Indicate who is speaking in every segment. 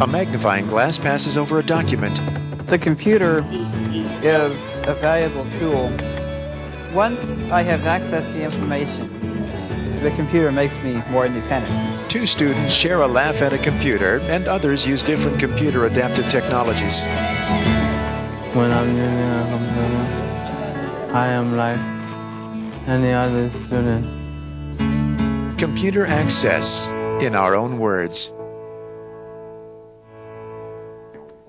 Speaker 1: A magnifying glass passes over a document.
Speaker 2: The computer is a valuable tool. Once I have access to the information, the computer makes me more independent.
Speaker 1: Two students share a laugh at a computer, and others use different computer-adapted technologies.
Speaker 3: When I'm using a computer, I am like any other student.
Speaker 1: Computer access, in our own words.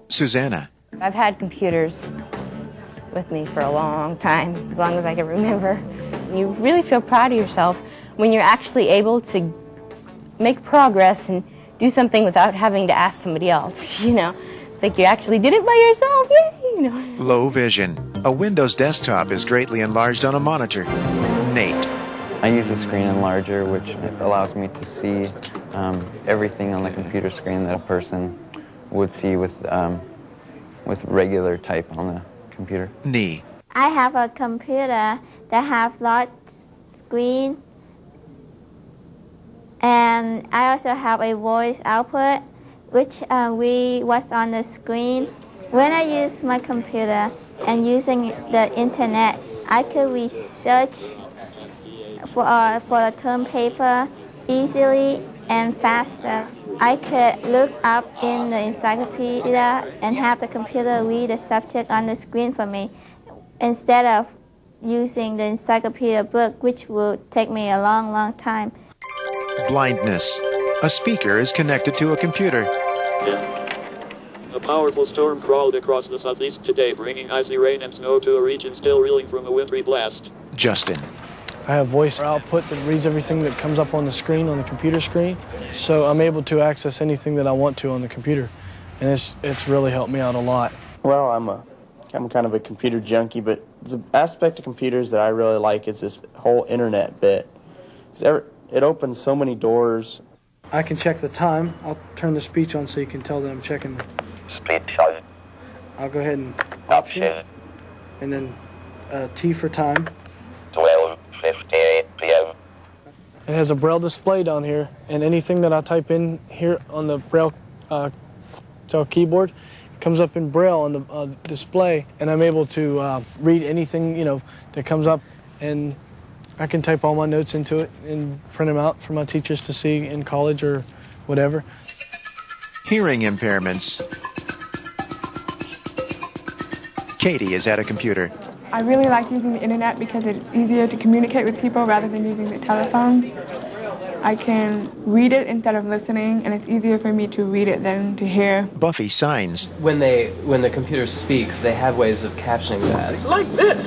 Speaker 1: Susanna.
Speaker 4: I've had computers with me for a long time, as long as I can remember. You really feel proud of yourself when you're actually able to make progress and do something without having to ask somebody else, you know. It's like you actually did it by yourself, yay, you know.
Speaker 1: Low vision. A Windows desktop is greatly enlarged on a monitor. Nate.
Speaker 5: I use a screen enlarger, which allows me to see everything on the computer screen that a person would see with regular type on the computer.
Speaker 1: Nee.
Speaker 6: I have a computer that have large screen, and I also have a voice output, which we watch on the screen. When I use my computer and using the internet, I could research for a term paper easily and faster. I could look up in the encyclopedia and have the computer read the subject on the screen for me instead of using the encyclopedia book, which will take me a long, long time.
Speaker 1: Blindness. A speaker is connected to a computer.
Speaker 7: A powerful storm crawled across the southeast today, bringing icy rain and snow to a region still reeling from a wintry blast.
Speaker 1: Justin.
Speaker 8: I have voice output that reads everything that comes up on the screen, on the computer screen, so I'm able to access anything that I want to on the computer, and it's really helped me out a lot.
Speaker 9: Well, I'm kind of a computer junkie, but the aspect of computers that I really like is this whole internet bit. It opens so many doors.
Speaker 8: I can check the time. I'll turn the speech on so you can tell that I'm checking.
Speaker 10: Speech on.
Speaker 8: I'll go ahead and option, and then T for time.
Speaker 10: 12:58 p.m.
Speaker 8: It has a Braille display down here, and anything that I type in here on the Braille keyboard, it comes up in Braille on the display, and I'm able to read anything, that comes up, and I can type all my notes into it and print them out for my teachers to see in college or whatever.
Speaker 1: Hearing impairments. Katie is at a computer.
Speaker 11: I really like using the internet because it's easier to communicate with people rather than using the telephone. I can read it instead of listening, and it's easier for me to read it than to hear.
Speaker 1: Buffy signs.
Speaker 12: When the computer speaks, they have ways of captioning that.
Speaker 13: It's like this.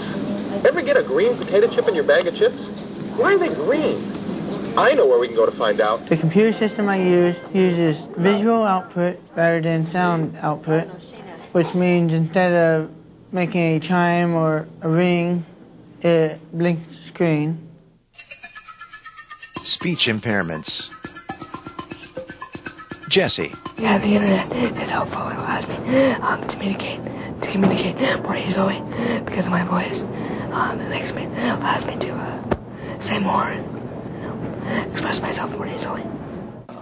Speaker 13: Ever get a green potato chip in your bag of chips? Why are they green? I know where we can go to find out.
Speaker 14: The computer system I use uses visual output rather than sound output, which means instead of making a chime or a ring, it blinks the screen.
Speaker 1: Speech impairments. Jesse.
Speaker 15: Yeah, the internet is helpful. It allows me to communicate more easily because of my voice. It allows me to say more and express myself more easily.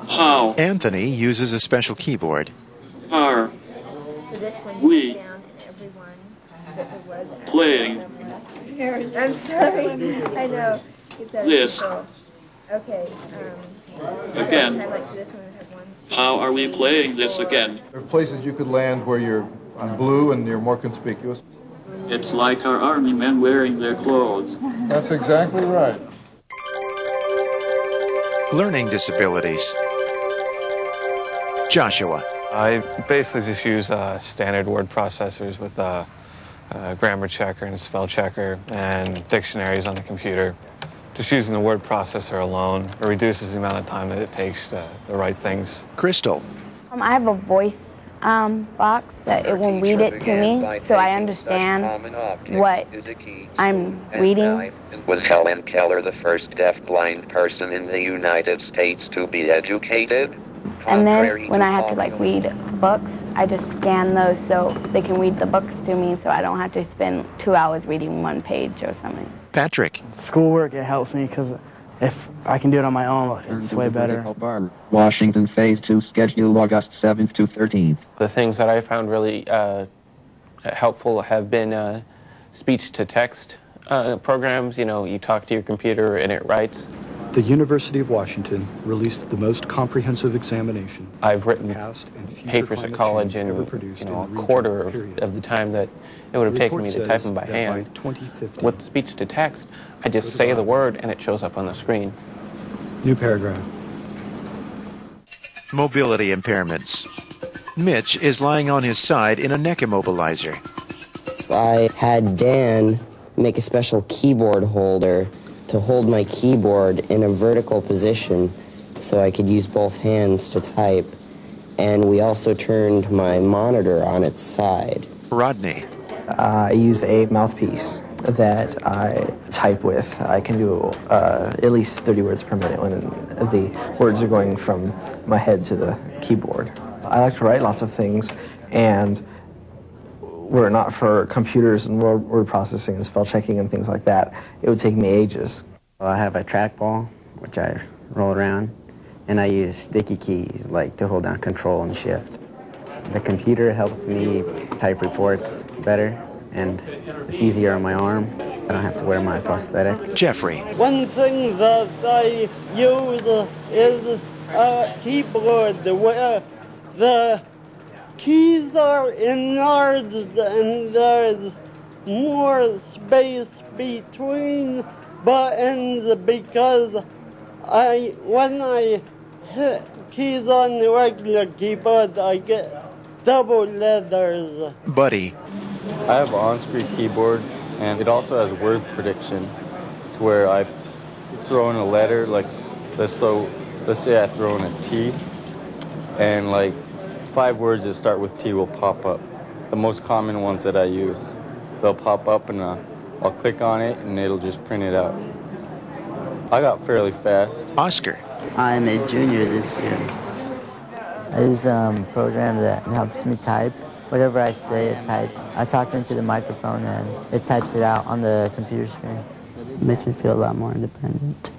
Speaker 7: How?
Speaker 1: Anthony uses a special keyboard.
Speaker 7: Are we playing
Speaker 6: I'm sorry. I know.
Speaker 7: this
Speaker 6: Okay.
Speaker 7: again? How are we playing this again?
Speaker 16: There are places you could land where you're on blue and you're more conspicuous.
Speaker 7: It's like our army men wearing their clothes.
Speaker 16: That's exactly right.
Speaker 1: Learning disabilities. Joshua.
Speaker 17: I basically just use standard word processors with a grammar checker and a spell checker and dictionaries on the computer. Just using the word processor alone, it reduces the amount of time that it takes to write things.
Speaker 1: Crystal.
Speaker 4: I have a voice box that it will read it to me, so I understand what I'm reading.
Speaker 10: Was Helen Keller the first deaf-blind person in the United States to be educated?
Speaker 4: And then when I have to read books, I just scan those so they can read the books to me, so I don't have to spend 2 hours reading one page or something.
Speaker 1: Patrick.
Speaker 2: Schoolwork, it helps me because
Speaker 18: if I can do it on my own, it's way better.
Speaker 19: Washington Phase 2 schedule August 7th to 13th.
Speaker 20: The things that I found really helpful have been speech-to-text programs. You know, you talk to your computer and it writes.
Speaker 21: The University of Washington released the most comprehensive examination.
Speaker 20: I've written papers at college in a quarter of the time that it would have taken me to type them by hand. With speech-to-text, I just say the word and it shows up on the screen.
Speaker 21: New paragraph.
Speaker 1: Mobility impairments. Mitch is lying on his side in a neck immobilizer.
Speaker 22: I had Dan make a special keyboard holder to hold my keyboard in a vertical position so I could use both hands to type. And we also turned my monitor on its side.
Speaker 1: Rodney.
Speaker 23: I use a mouthpiece that I type with. I can do at least 30 words per minute when the words are going from my head to the keyboard. I like to write lots of things, and were it not for computers and word processing and spell checking and things like that, it would take me ages.
Speaker 24: I have a trackball, which I roll around, and I use sticky keys, like to hold down Control and Shift. The computer helps me type reports better, and it's easier on my arm. I don't have to wear my prosthetic.
Speaker 1: Jeffrey.
Speaker 25: One thing that I use is a keyboard where the keys are enlarged and there's more space between buttons because when I hit keys on the regular keyboard, I get double letters.
Speaker 1: Buddy.
Speaker 26: I have an on-screen keyboard, and it also has word prediction, to where I throw in a letter, like let's say I throw in a T, and like 5 words that start with T will pop up. The most common ones that I use, they'll pop up and I'll click on it and it'll just print it out. I got fairly fast.
Speaker 1: Oscar.
Speaker 27: I'm a junior this year. I use a program that helps me type. Whatever I say, it types. I talk into the microphone and it types it out on the computer screen. It makes me feel a lot more independent.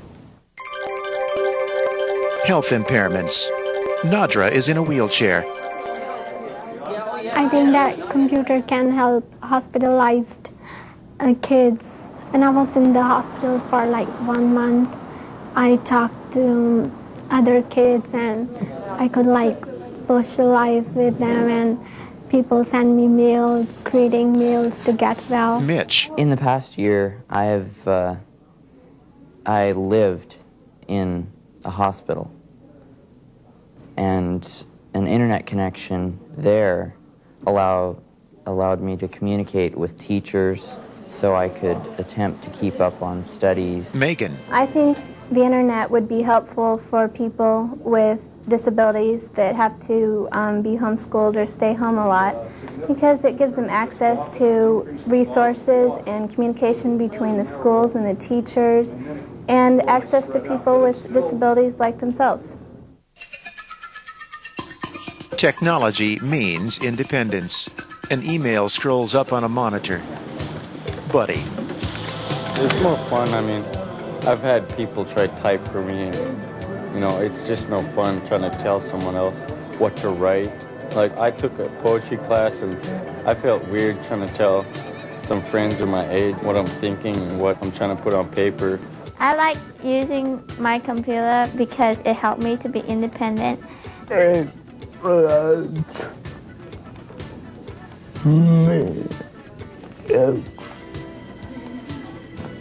Speaker 1: Health impairments. Nadra is in a wheelchair.
Speaker 28: I think that computer can help hospitalized kids. When I was in the hospital for like 1 month, I talked to other kids and I could like socialize with them, and people send me meals, creating meals to get well.
Speaker 1: Mitch.
Speaker 22: In the past year, I lived in a hospital, and an internet connection there allowed me to communicate with teachers so I could attempt to keep up on studies.
Speaker 1: Megan.
Speaker 4: I think the internet would be helpful for people with disabilities that have to be homeschooled or stay home a lot, because it gives them access to resources and communication between the schools and the teachers, and access to people with disabilities like themselves.
Speaker 1: Technology means independence. An email scrolls up on a monitor. Buddy.
Speaker 26: It's more fun. I mean, I've had people try to type for me, and you know, it's just no fun trying to tell someone else what to write. Like, I took a poetry class and I felt weird trying to tell some friends of my age what I'm thinking and what I'm trying to put on paper.
Speaker 6: I like using my computer because it helped me to be independent.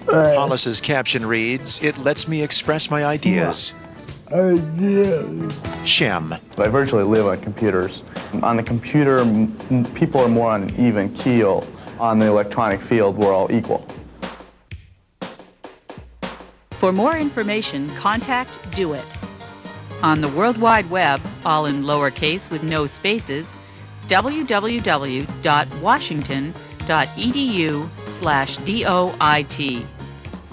Speaker 1: Hollis's caption reads, "It lets me express my ideas." Shem.
Speaker 29: I virtually live on computers. On the computer, people are more on an even keel. On the electronic field, we're all equal.
Speaker 30: For more information, contact DoIT. On the World Wide Web, all in lowercase with no spaces, www.washington.edu/DOIT.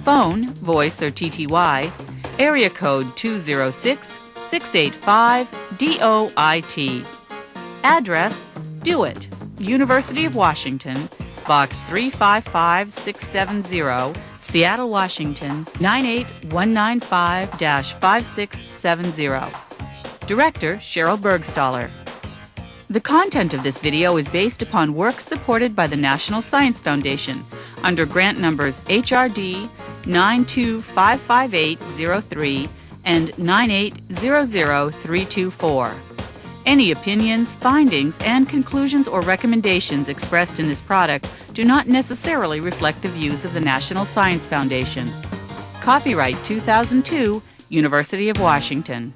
Speaker 30: Phone, voice or TTY, area code 206-685-DOIT. Address, DoIT, University of Washington, Box 355670, Seattle, Washington 98195-5670. Director Cheryl Bergstaller. The content of this video is based upon work supported by the National Science Foundation under grant numbers HRD 9255803 and 9800324. Any opinions, findings, and conclusions or recommendations expressed in this product do not necessarily reflect the views of the National Science Foundation. Copyright 2002, University of Washington.